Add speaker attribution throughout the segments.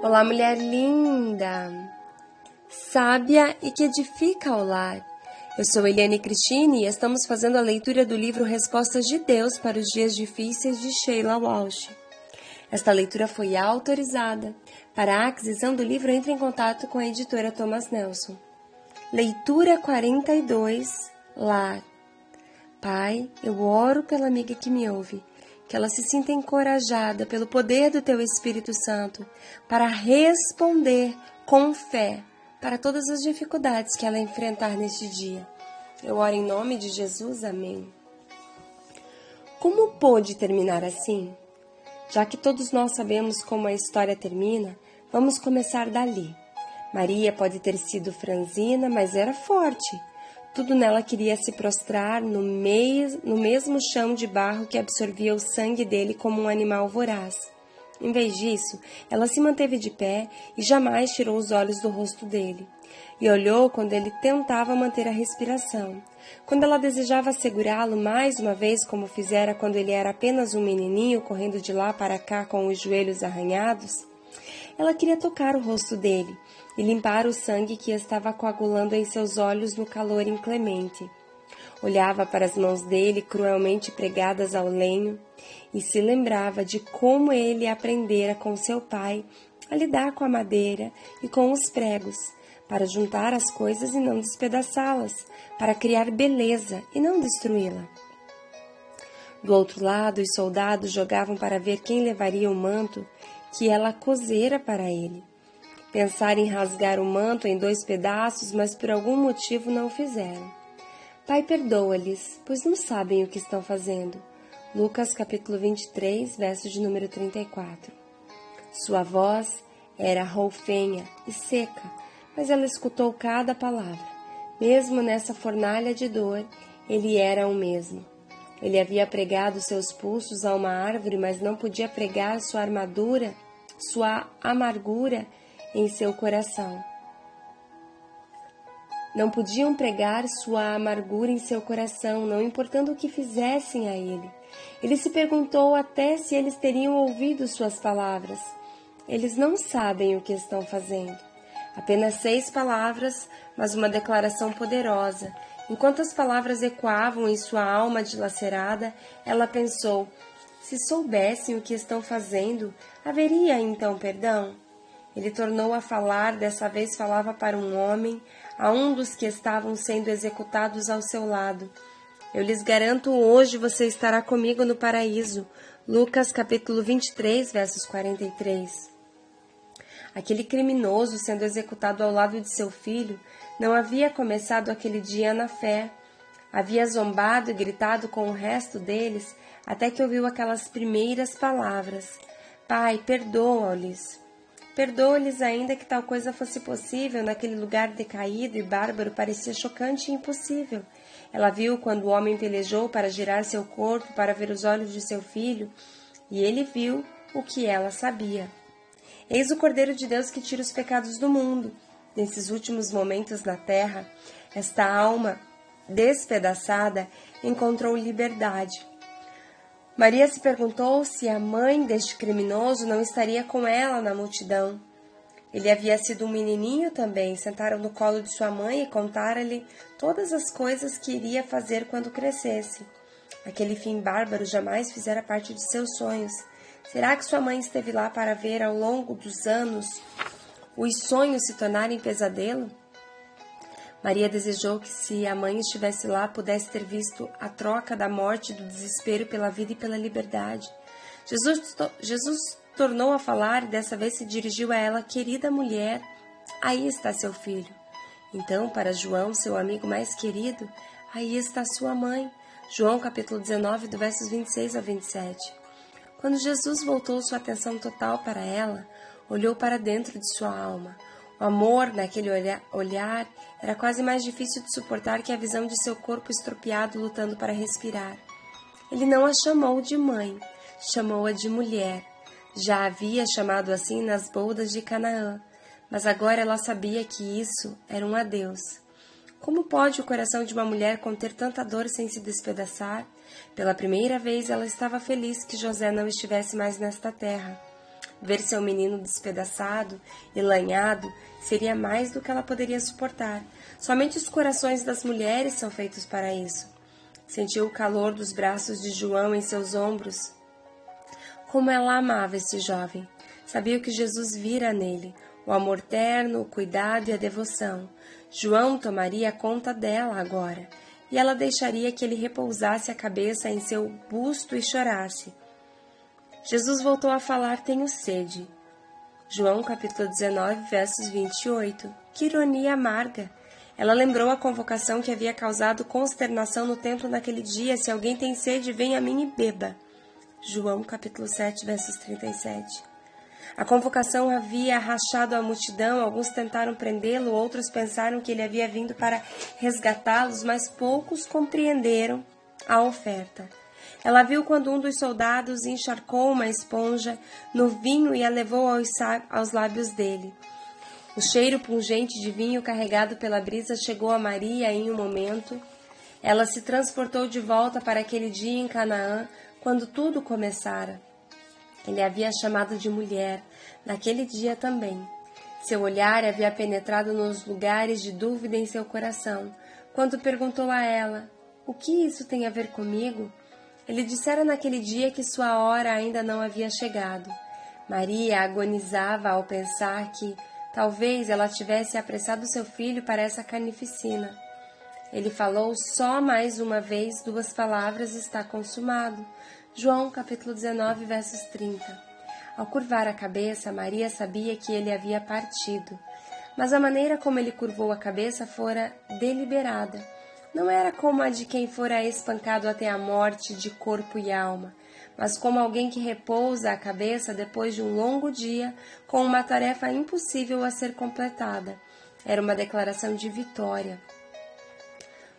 Speaker 1: Olá, mulher linda, sábia e que edifica o lar. Eu sou Eliane Cristine e estamos fazendo a leitura do livro Respostas de Deus para os Dias Difíceis de Sheila Walsh. Esta leitura foi autorizada. Para a aquisição do livro, entre em contato com a editora Thomas Nelson. Leitura 42, Lar. Pai, eu oro pela amiga que me ouve, que ela se sinta encorajada pelo poder do Teu Espírito Santo para responder com fé para todas as dificuldades que ela enfrentar neste dia. Eu oro em nome de Jesus, amém. Como pôde terminar assim? Já que todos nós sabemos como a história termina, vamos começar dali. Maria pode ter sido franzina, mas era forte. Tudo nela queria se prostrar no mesmo chão de barro que absorvia o sangue dele como um animal voraz. Em vez disso, ela se manteve de pé e jamais tirou os olhos do rosto dele. E olhou quando ele tentava manter a respiração. Quando ela desejava segurá-lo mais uma vez, como fizera quando ele era apenas um menininho correndo de lá para cá com os joelhos arranhados, ela queria tocar o rosto dele e limpar o sangue que estava coagulando em seus olhos no calor inclemente. Olhava para as mãos dele cruelmente pregadas ao lenho e se lembrava de como ele aprendera com seu pai a lidar com a madeira e com os pregos, para juntar as coisas e não despedaçá-las, para criar beleza e não destruí-la. Do outro lado, os soldados jogavam para ver quem levaria o manto que ela cozera para ele. Pensaram em rasgar o manto em 2 pedaços, mas por algum motivo não o fizeram. Pai, perdoa-lhes, pois não sabem o que estão fazendo. Lucas capítulo 23, verso de número 34. Sua voz era roufenha e seca, mas ela escutou cada palavra. Mesmo nessa fornalha de dor, ele era o mesmo. Ele havia pregado seus pulsos a uma árvore, mas não podia pregar sua amargura em seu coração. Não podiam pregar sua amargura em seu coração, não importando o que fizessem a ele. Ele se perguntou até se eles teriam ouvido suas palavras. Eles não sabem o que estão fazendo. Apenas 6 palavras, mas uma declaração poderosa. Enquanto as palavras ecoavam em sua alma dilacerada, ela pensou: se soubessem o que estão fazendo, haveria então perdão? Ele tornou a falar, dessa vez falava para um homem, a um dos que estavam sendo executados ao seu lado. Eu lhes garanto, hoje você estará comigo no paraíso. Lucas capítulo 23, versos 43. Aquele criminoso sendo executado ao lado de seu filho não havia começado aquele dia na fé. Havia zombado e gritado com o resto deles até que ouviu aquelas primeiras palavras: Pai, perdoa-lhes. Perdoa-lhes ainda que tal coisa fosse possível. Naquele lugar decaído e bárbaro parecia chocante e impossível. Ela viu quando o homem pelejou para girar seu corpo para ver os olhos de seu filho, e ele viu o que ela sabia. Eis o Cordeiro de Deus que tira os pecados do mundo. Nesses últimos momentos na terra, esta alma despedaçada encontrou liberdade. Maria se perguntou se a mãe deste criminoso não estaria com ela na multidão. Ele havia sido um menininho também. Sentaram no colo de sua mãe e contaram-lhe todas as coisas que iria fazer quando crescesse. Aquele fim bárbaro jamais fizera parte de seus sonhos. Será que sua mãe esteve lá para ver ao longo dos anos os sonhos se tornarem pesadelo? Maria desejou que, se a mãe estivesse lá, pudesse ter visto a troca da morte e do desespero pela vida e pela liberdade. Jesus tornou a falar e dessa vez se dirigiu a ela: querida mulher, aí está seu filho. Então, para João, seu amigo mais querido, aí está sua mãe. João capítulo 19, do versos 26 a 27. Quando Jesus voltou sua atenção total para ela, olhou para dentro de sua alma. O amor naquele olhar era quase mais difícil de suportar que a visão de seu corpo estropiado lutando para respirar. Ele não a chamou de mãe, chamou-a de mulher. Já havia chamado assim nas bodas de Canaã, mas agora ela sabia que isso era um adeus. Como pode o coração de uma mulher conter tanta dor sem se despedaçar? Pela primeira vez ela estava feliz que José não estivesse mais nesta terra. Ver seu menino despedaçado e lanhado seria mais do que ela poderia suportar. Somente os corações das mulheres são feitos para isso. Sentiu o calor dos braços de João em seus ombros. Como ela amava esse jovem. Sabia o que Jesus vira nele, o amor terno, o cuidado e a devoção. João tomaria conta dela agora, e ela deixaria que ele repousasse a cabeça em seu busto e chorasse. Jesus voltou a falar: tenho sede. João capítulo 19, versos 28. Que ironia amarga! Ela lembrou a convocação que havia causado consternação no templo naquele dia: se alguém tem sede, venha a mim e beba. João capítulo 7, versos 37. A convocação havia rachado a multidão, alguns tentaram prendê-lo, outros pensaram que ele havia vindo para resgatá-los, mas poucos compreenderam a oferta. Ela viu quando um dos soldados encharcou uma esponja no vinho e a levou aos lábios dele. O cheiro pungente de vinho carregado pela brisa chegou a Maria em um momento. Ela se transportou de volta para aquele dia em Canaã, quando tudo começara. Ele havia chamado de mulher, naquele dia também. Seu olhar havia penetrado nos lugares de dúvida em seu coração, quando perguntou a ela: o que isso tem a ver comigo? Ele dissera naquele dia que sua hora ainda não havia chegado. Maria agonizava ao pensar que, talvez, ela tivesse apressado seu filho para essa carnificina. Ele falou só mais uma vez 2 palavras: está consumado. João capítulo 19, versos 30. Ao curvar a cabeça, Maria sabia que ele havia partido, mas a maneira como ele curvou a cabeça fora deliberada. Não era como a de quem fora espancado até a morte de corpo e alma, mas como alguém que repousa a cabeça depois de um longo dia com uma tarefa impossível a ser completada. Era uma declaração de vitória.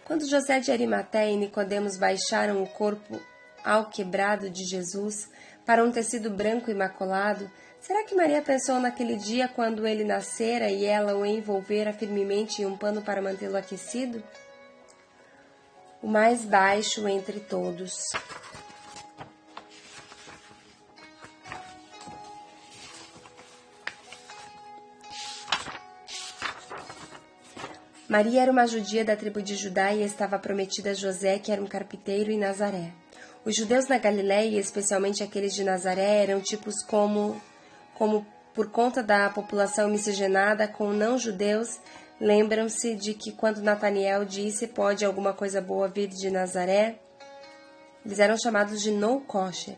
Speaker 1: Quando José de Arimateia e Nicodemos baixaram o corpo alquebrado de Jesus para um tecido branco imaculado, será que Maria pensou naquele dia quando ele nascera e ela o envolvera firmemente em um pano para mantê-lo aquecido? O mais baixo entre todos. Maria era uma judia da tribo de Judá e estava prometida a José, que era um carpinteiro em Nazaré. Os judeus na Galiléia, especialmente aqueles de Nazaré, eram tipos como por conta da população miscigenada com não-judeus, lembram-se de que quando Nataniel disse: pode alguma coisa boa vir de Nazaré? Eles eram chamados de no-kosher.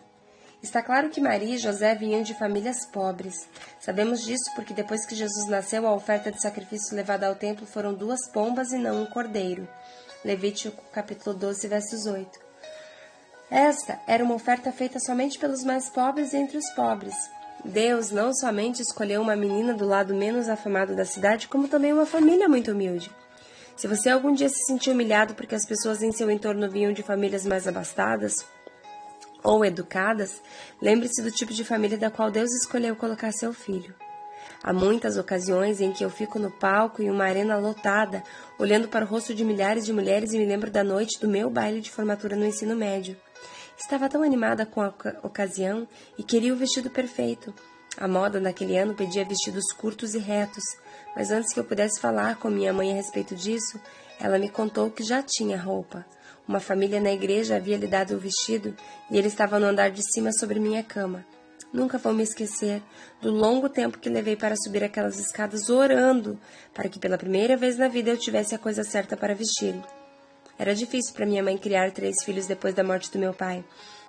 Speaker 1: Está claro que Maria e José vinham de famílias pobres. Sabemos disso porque depois que Jesus nasceu, a oferta de sacrifício levada ao templo foram 2 pombas e não um cordeiro. Levítico capítulo 12, versos 8. Esta era uma oferta feita somente pelos mais pobres entre os pobres. Deus não somente escolheu uma menina do lado menos afamado da cidade, como também uma família muito humilde. Se você algum dia se sentiu humilhado porque as pessoas em seu entorno vinham de famílias mais abastadas ou educadas, lembre-se do tipo de família da qual Deus escolheu colocar seu filho. Há muitas ocasiões em que eu fico no palco em uma arena lotada, olhando para o rosto de milhares de mulheres e me lembro da noite do meu baile de formatura no ensino médio. Estava tão animada com a ocasião e queria o vestido perfeito. A moda naquele ano pedia vestidos curtos e retos, mas antes que eu pudesse falar com minha mãe a respeito disso, ela me contou que já tinha roupa. Uma família na igreja havia lhe dado o vestido e ele estava no andar de cima sobre minha cama. Nunca vou me esquecer do longo tempo que levei para subir aquelas escadas orando para que pela primeira vez na vida eu tivesse a coisa certa para vestir. Era difícil para minha mãe criar 3 filhos depois da morte do meu pai,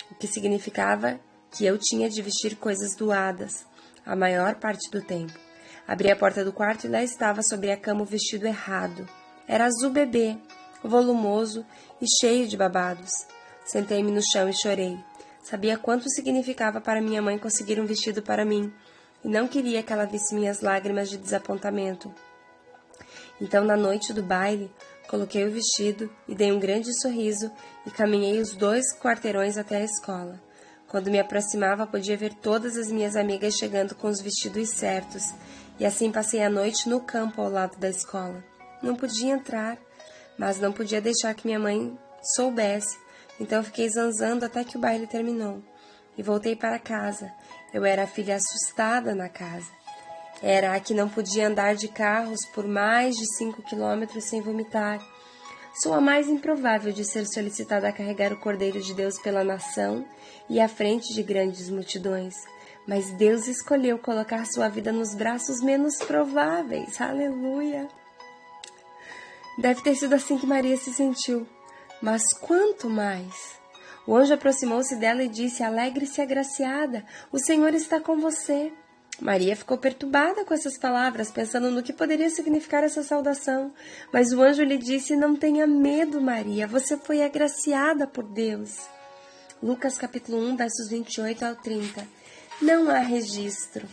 Speaker 1: o que significava que eu tinha de vestir coisas doadas, a maior parte do tempo. Abri a porta do quarto e lá estava sobre a cama o vestido errado. Era azul bebê, volumoso e cheio de babados. Sentei-me no chão e chorei. Sabia quanto significava para minha mãe conseguir um vestido para mim, e não queria que ela visse minhas lágrimas de desapontamento. Então, na noite do baile, coloquei o vestido e dei um grande sorriso e caminhei os 2 quarteirões até a escola. Quando me aproximava, podia ver todas as minhas amigas chegando com os vestidos certos, e assim passei a noite no campo ao lado da escola. Não podia entrar, mas não podia deixar que minha mãe soubesse, então fiquei zanzando até que o baile terminou. E voltei para casa. Eu era a filha assustada na casa. Era a que não podia andar de carros por mais de 5 quilômetros sem vomitar. Sou a mais improvável de ser solicitada a carregar o Cordeiro de Deus pela nação e à frente de grandes multidões. Mas Deus escolheu colocar sua vida nos braços menos prováveis. Aleluia! Deve ter sido assim que Maria se sentiu. Mas quanto mais? O anjo aproximou-se dela e disse: Alegre-se, agraciada, o Senhor está com você. Maria ficou perturbada com essas palavras, pensando no que poderia significar essa saudação. Mas o anjo lhe disse: Não tenha medo, Maria, você foi agraciada por Deus. Lucas capítulo 1, versos 28 ao 30. Não há registro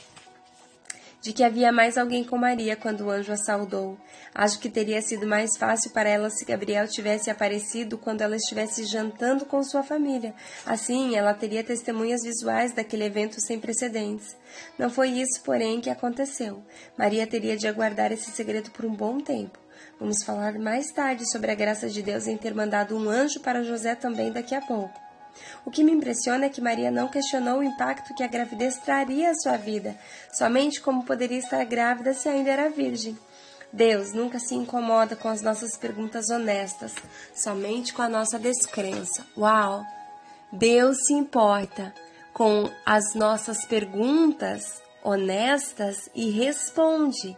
Speaker 1: de que havia mais alguém com Maria quando o anjo a saudou. Acho que teria sido mais fácil para ela se Gabriel tivesse aparecido quando ela estivesse jantando com sua família. Assim, ela teria testemunhas visuais daquele evento sem precedentes. Não foi isso, porém, que aconteceu. Maria teria de aguardar esse segredo por um bom tempo. Vamos falar mais tarde sobre a graça de Deus em ter mandado um anjo para José também daqui a pouco. O que me impressiona é que Maria não questionou o impacto que a gravidez traria à sua vida, somente como poderia estar grávida se ainda era virgem. Deus nunca se incomoda com as nossas perguntas honestas, somente com a nossa descrença. Uau! Deus se importa com as nossas perguntas honestas e responde.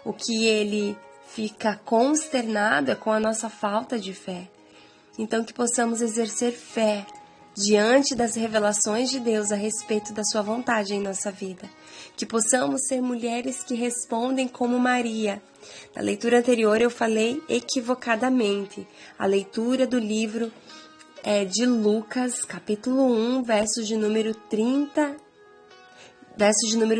Speaker 1: O que Ele fica consternado é com a nossa falta de fé. Então, que possamos exercer fé diante das revelações de Deus a respeito da sua vontade em nossa vida. Que possamos ser mulheres que respondem como Maria. Na leitura anterior eu falei equivocadamente. A leitura do livro é de Lucas, capítulo 1, verso de número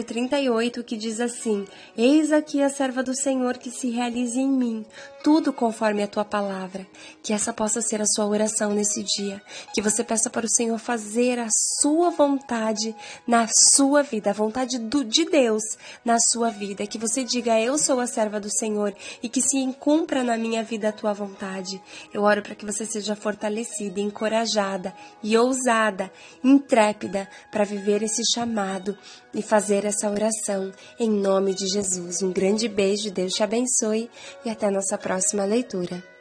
Speaker 1: 38, que diz assim: Eis aqui a serva do Senhor, que se realize em mim, tudo conforme a tua palavra. Que essa possa ser a sua oração nesse dia. Que você peça para o Senhor fazer a sua vontade na sua vida, a vontade de Deus na sua vida. Que você diga: eu sou a serva do Senhor, e que se cumpra na minha vida a tua vontade. Eu oro para que você seja fortalecida, encorajada e ousada, intrépida para viver esse chamado e fazer essa oração em nome de Jesus. Um grande beijo, Deus te abençoe e até a nossa próxima leitura.